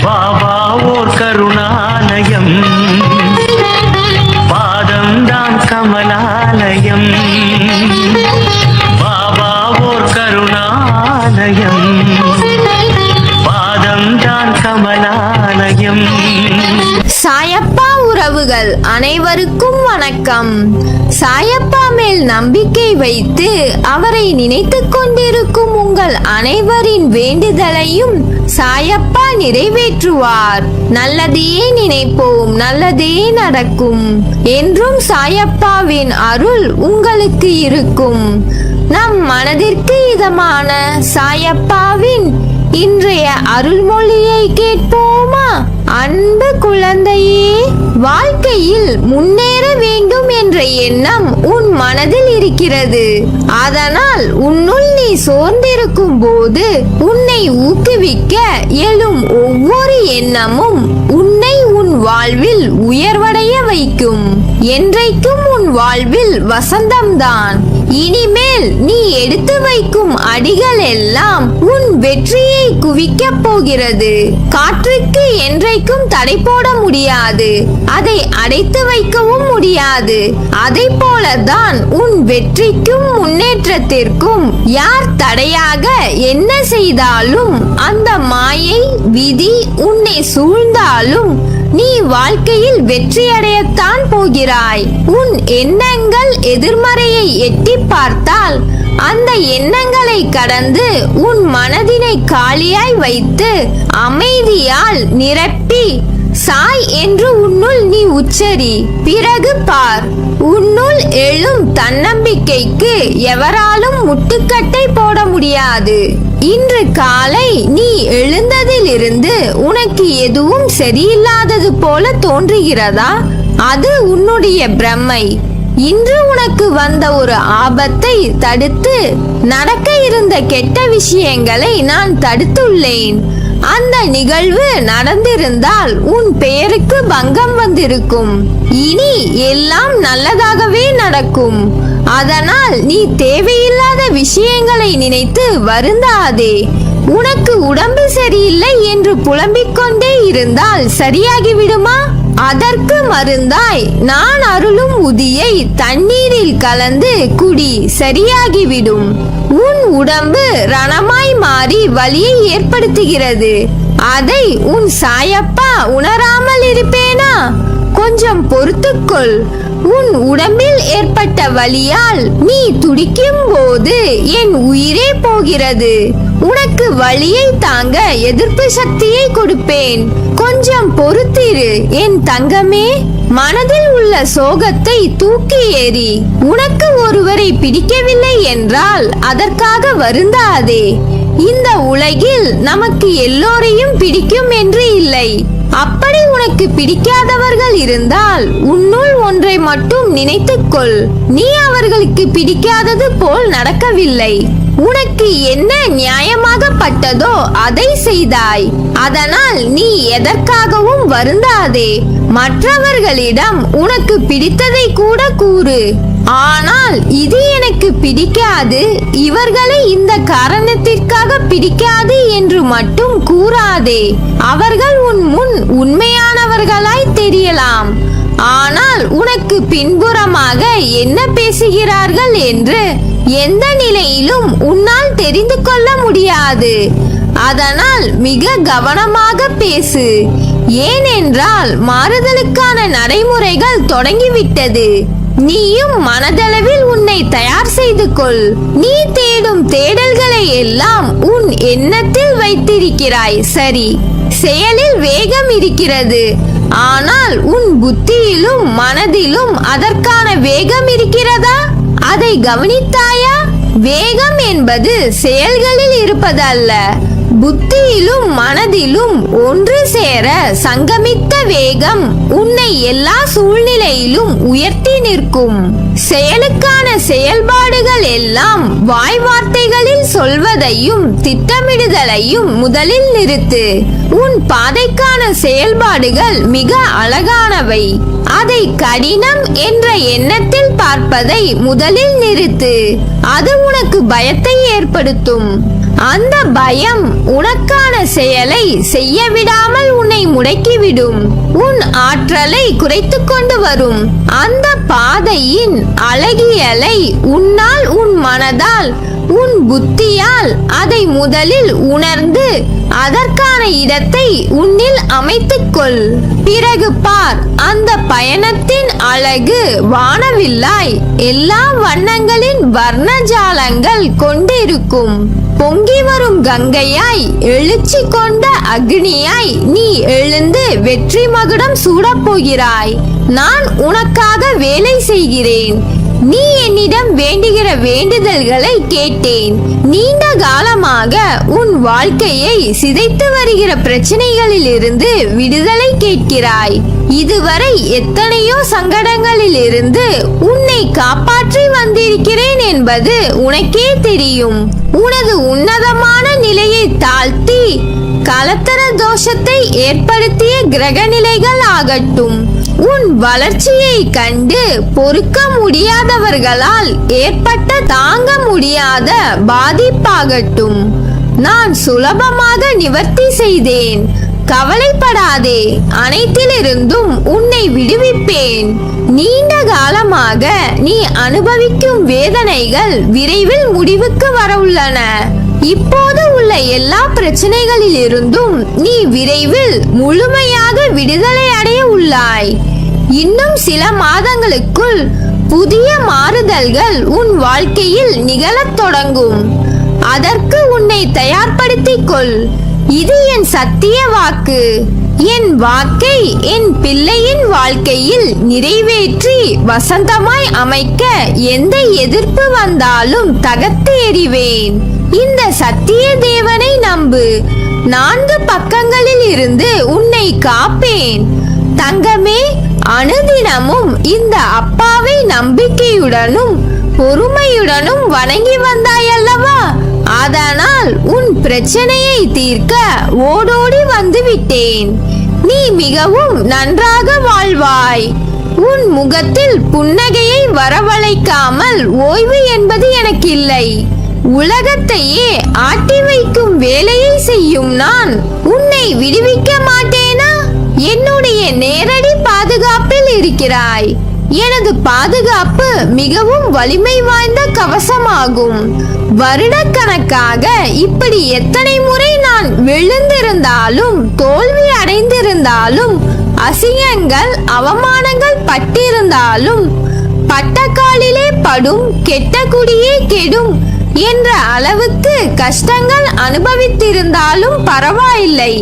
பாபா ஓர் கருணாலயம், பாதம்தான் கமலாலயம். பாபா ஓர் கருணாலயம், பாதம்தான் கமலாலயம். சாயப்பா உறவுகள் அனைவருக்கும் வணக்கம். சாயப்பா மேல் நம்பிக்கை வைத்து அவரை நினைத்துக் கொண்டிருக்கும் உங்கள் அனைவரின் வேண்டுதலையும் சாயப்பா நிறைவேற்றுவார். நல்லதையே நினைப்போம், நல்லதே நடக்கும். என்றும் சாயப்பாவின் அருள் உங்களுக்கு இருக்கும். நம் மனதிற்கு இதமான சாயப்பாவின் இன்றைய அருள்மொழியை கேட்போமா? அன்பு குழந்தையே, வாழ்க்கையில் முன்னேற வேண்டும் என்ற எண்ணம் உன் மனதில் இருக்கிறது. அதனால் உன்னுள் நீ சோர்ந்திருக்கும் போது உன்னை ஊக்குவிக்க எழும் ஒவ்வொரு எண்ணமும் உன்னை உன் வாழ்வில் உயர்வடைய வைக்கும். என்றைக்கும் உன் வாழ்வில் வசந்தம்தான். இனிமேல் நீ எடுத்து வைக்கும் அடிகள் எல்லாம் உன் வெற்றியை குவிக்கப் போகிறது. காற்றுக்கு என்றைக்கும் தடை போட முடியாது, அதை அடைத்து வைக்கவும் முடியாது. அதை போலதான் உன் வெற்றிக்கும் முன்னேற்றத்திற்கும் யார் தடையாக என்ன செய்தாலும், அந்த மாயை விதி உன்னை சூழ்ந்தாலும் நீ வாழ்க்கையில் வெற்றியடையத்தான் போகிறாய். உன் எண்ணங்கள் எதிர்மறையை எட்டி பார்த்தால் அந்த எண்ணங்களை கடந்து உன் மனதினை காலியாய் வைத்து அமைதியால் நிரப்பி சாய் என்று உன்னுள் நீ உச்சரி. பிறகு பார், உன்னுள் எழும் தன்னம்பிக்கைக்கு எவராலும் முட்டுக்கட்டை போட முடியாது. இன்று காலை நீ எழுந்ததிலிருந்து உனக்கு எதுவும் சரியில்லாதது போல தோன்றுகிறதா? அது உன்னுடைய பிரமை. இன்று உனக்கு வந்த ஒரு ஆபத்தை தடுத்து நடக்க இருந்த கெட்ட விஷயங்களை நான் தடுத்துள்ளேன். அந்த நிகழ்வு நடந்திருந்தால் உன் பெயருக்கு பங்கம் வந்திருக்கும். இனி எல்லாம் நல்லதாகவே நடக்கும். அதனால் நீ தேவையில்லாத விஷயங்களை நினைத்து வருந்தாதே. உனக்கு உடம்பு சரியில்லை என்று புலம்பிக் கொண்டே இருந்தால் சரியாகிவிடுமா? அதற்கு மருந்தாய் நான் அருளும் உதியை தண்ணீரில் கலந்து குடி, சரியாகிவிடும். உன் உடம்பு ரணமாய் மாறி வலியை ஏற்படுத்துகிறது. அதை உன் சாயப்பா உணராமல் இருப்பேனா? கொஞ்சம் பொறுத்துக்கொள். உன் உடம்பில் ஏற்பட்ட வலியால் நீ துடிக்கும் போது என் உயிரே போகிறது. உனக்கு வலியை தாங்க எதிர்ப்பு சக்தியை கொடுப்பேன். கொஞ்சம் பொறுத்திரு என் தங்கமே. மனதில் உள்ள சோகத்தை தூக்கி ஏறி. உனக்கு ஒருவரை பிடிக்கவில்லை என்றால் அதற்காக வருந்தாதே. இந்த உலகில் நமக்கு எல்லோரையும் பிடிக்கும் என்று இல்லை. அப்படி உனக்கு பிடிக்காதவர்கள் இருந்தால் உன்னுள் ஒன்றை மட்டும் நினைத்துக்கொள். நீ அவர்களுக்கு பிடிக்காதது போல் நடக்கவில்லை. உனக்கு என்ன நியாயமாக பட்டதோ அதை செய்தாய். அதனால் நீ எதற்காகவும் வருந்தாதே. மற்றவர்களிடம் உனக்கு பிடித்ததை கூட கூறு. ஆனால் இது எனக்கு பிடிக்காது, இவர்களை இந்த காரணத்திற்காக பிடிக்காது என்று மட்டும் கூறாதே. அவர்கள் உன் முன் உண்மையானவர்களாய் தெரியலாம். ஆனால் உனக்கு பின்புறமாக என்ன பேசுகிறார்கள் என்று எந்த நிலையிலும் உன்னால் தெரிந்து கொள்ள முடியாது. அதனால் மிக கவனமாக பேசு. ஏனென்றால் மாறுதலுக்கான நடைமுறைகள் தொடங்கிவிட்டது. நீயும் மனதளவில் உன்னை தயார் செய்து கொள். நீ தேடும் தேடல்களை எல்லாம் உன் எண்ணத்தில் வைத்திருக்கிறாய், சரி. செயலில் வேகம் இருக்கிறது. ஆனால் உன் புத்தியிலும் மனதிலும் அதற்கான வேகம் இருக்கிறதா? அதை கவனித்தாயா? வேகம் என்பது செயல்களில் இருப்பதல்ல, புத்தியிலும் மனதிலும் ஒன்று சேர சங்கமித்த வேகம் உன்னை எல்லா சூழ்நிலையிலும் உயர்த்தி நிற்கும். செயலுக்கான செயல்பாடுகள் எல்லாம் வாய் வார்த்தைகளில் சொல்வதையும் திட்டமிடுதலையும் முதலில் நிறுத்து. உன் பாதைக்கான செயல்பாடுகள் மிக அழகானவை. அதை கடினம் என்ற எண்ணத்தில் பார்ப்பதை முதலில் நிறுத்து. அது உனக்கு பயத்தை ஏற்படுத்தும். அந்த பயம் உனக்கான செயலை செய்ய விடாமல் உன்னை முடக்கிவிடும். உன் ஆற்றலை குறைத்து கொண்டு வரும். அந்த பாதையின் அழகியலை உன்னால், உன் மனதால், உன் புத்தியால் அதை முதலில் உணர்ந்து அதற்கான இடத்தை உன்னில் அமைத்துக்கொள். பிறகு பார், அந்த பயணத்தின் அழகு வானவில்லாய் எல்லா வண்ணங்களின் வர்ணஜாலங்கள் கொண்டிருக்கும். பொங்கி வரும் கங்கையாய், எழுச்சி கொண்ட அக்னியாய் நீ எழுந்து வெற்றி மகுடம் சூடப் போகிறாய். நான் உனக்காக வேலை செய்கிறேன். நீ என்னிடம் வேண்டுகிற வேண்டுதல்களை கேட்டேன். நீண்ட காலமாக உன் வாழ்க்கையை சிதைத்து வருகிற பிரச்சனைகளில் இருந்து விடுதலை கேட்கிறாய். இதுவரை எத்தனையோ சங்கடங்களில் இருந்து உன்னை காப்பாற்றி வந்திருக்கிறேன் என்பது உனக்கே தெரியும். உனது உன்னதமான நிலையை தாழ்த்தி கலத்தர தோஷத்தை ஏற்படுத்திய கிரக நிலைகள் ஆகட்டும், உன் வளர்ச்சியை கண்டு பொறுக்க முடியாதவர்களால் ஏற்பட்ட தாங்க முடியாத பாதிப்பாகட்டும், நான் சுலபமாக நிவர்த்தி செய்தேன். கவலைப்படாதே, அனைத்திலிருந்தும் உன்னை விடுவிப்பேன். நீண்ட காலமாக நீ அனுபவிக்கும் வேதனைகள் விரைவில் முடிவுக்கு வரவுள்ளன. இப்போது உள்ள எல்லா பிரச்சனைகளில் இருந்தும் நீ விரைவில் முழுமையாக விடுதலை அடைய உள்ளாய். இன்னும் சில மாதங்களுக்குள் புதிய மாறுதல்கள் உன் வாழ்க்கையில் நிகழத் தொடங்கும். அதற்கு உன்னை தயார்படுத்திக் கொள். இது என் சத்திய வாக்கு. என் வாக்கை என் பிள்ளையின் வாழ்க்கையில் நிறைவேற்றி வசந்தமாய் அமைக்க எந்த எதிர்ப்பு வந்தாலும் தகர்த்து எறிவேன். இந்த சத்திய தேவனை நம்பு. 4 பக்கங்களில் இருந்து உன்னை காப்பேன். தங்கமே, அனுதினமும் இந்த அப்பாவை நம்பிக்கையுடனும் பொறுமையுடனும் வணங்கி வந்தாயல்லவா? அதனால் உன் பிரச்சனையை தீர்க்க ஓடோடி வந்து விட்டேன். நீ மிகவும் நன்றாக வாழ்வாய். உன் முகத்தில் புன்னகையை வரவழைக்காமல் ஓய்வு என்பது எனக்கு இல்லை. உலகத்தையே ஆட்டி வைக்கும் வேலையை செய்யும் நான் உன்னை விடுவிக்க மாட்டேனா? என்னுடைய நேரடி பாதுகாப்பில் இருக்கிறாய். எனது பாதுகாப்பு மிகவும் வலிமை வாய்ந்த கவசமாகும். வருடக்கணக்காக இப்படி எத்தனை முறை நான் விழுந்திருந்தாலும், தோல்வி அடைந்திருந்தாலும், அசிங்கங்கள் அவமானங்கள் பட்டிருந்தாலும், பட்டக்காலிலே படும் கெட்ட குடியே கெடும் என்ற அளவுக்கு கஷ்டங்கள் அனுபவித்திருந்தாலும் பரவாயில்லை.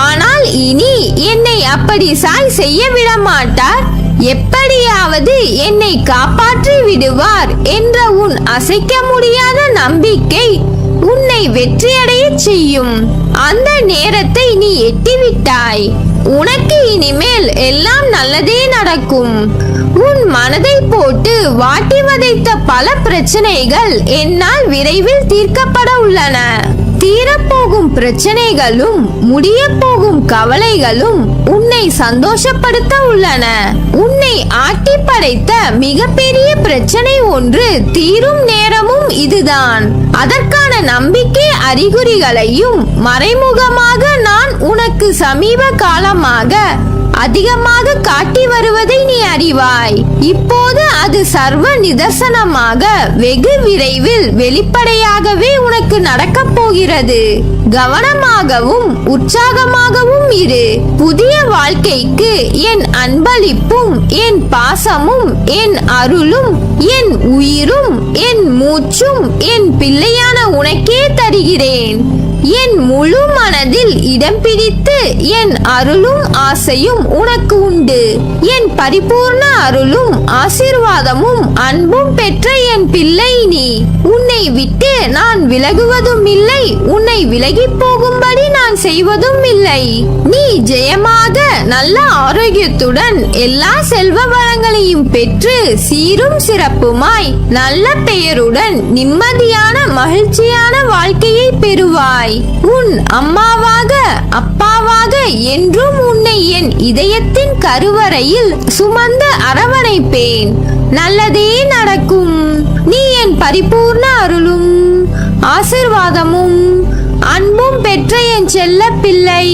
ஆனால் இனி என்னை அப்படி சாய் செய்ய விட மாட்டார். எப்படியாவது என்னை காப்பாற்றி விடுவார் என்ற உன் அசைக்க முடியாத நம்பிக்கை உன்னை வெற்றியடைய செய்யும். அந்த நேரத்தை நீ எட்டிவிட்டாய். உனக்கு இனிமேல் எல்லாம் நல்லதே நடக்கும். உன் மனதை போட்டு வாட்டி வதைத்த பல பிரச்சனைகள் என்னால் விரைவில் தீர்க்கப்பட உள்ளன. தீரப்போகும் பிரச்சனைகளும் முடிய போகும் கவலைகளும் உன்னை சந்தோஷப்படுத்த உள்ளன. உன்னை ஆட்டி படைத்த மிகப்பெரிய பிரச்சனை ஒன்று தீரும் நேரமும் இதுதான். அதற்கான நம்பிக்கை அறிகுறிகளையும் மறைமுகமாக நான் உனக்கு சமீப காலமாக அதிகமாக காட்டி வருவதை நீ அறிவாய். இப்போது அது சர்வ நிதர்சனமாக வெகு விரைவில் வெளிப்படையாகவே உனக்கு நடக்கப் போகிறது. கவனமாகவும் உற்சாகமாகவும் இரு. புதிய வாழ்க்கைக்கு என் அன்பளிப்பும் என் பாசமும் என் அருளும் என் உயிரும் என் மூச்சும் என் பிள்ளையான உனக்கே தருகிறேன். என் முழு மனதில் இடம் பிடித்து என் அருளும் ஆசையும் உனக்கு உண்டு. என் பரிபூர்ண அருளும் ஆசீர்வாதமும் அன்பும் பெற்ற என் பிள்ளை நீ. உன்னை விட்டு நான் விலகுவதும் இல்லை, உன்னை விலகி போகும்படி நான் செய்வதும் இல்லை. நீ ஜெயமாக நல்ல ஆரோக்கியத்துடன் எல்லா செல்வ வளங்களையும் பெற்று சீரும் சிறப்புமாய் நல்ல பெயருடன் நிம்மதியான மகிழ்ச்சியான வாழ்க்கையை பெறுவாய். உன் அம்மாவாக அப்பாவாக என்றும் உன்னை என் இதயத்தின் கருவறையில் சுமந்து அரவணைப்பேன். நல்லதே நடக்கும். நீ என் பரிபூர்ண அருளும் ஆசிர்வாதமும் அன்பும் பெற்ற என் செல்ல பிள்ளை.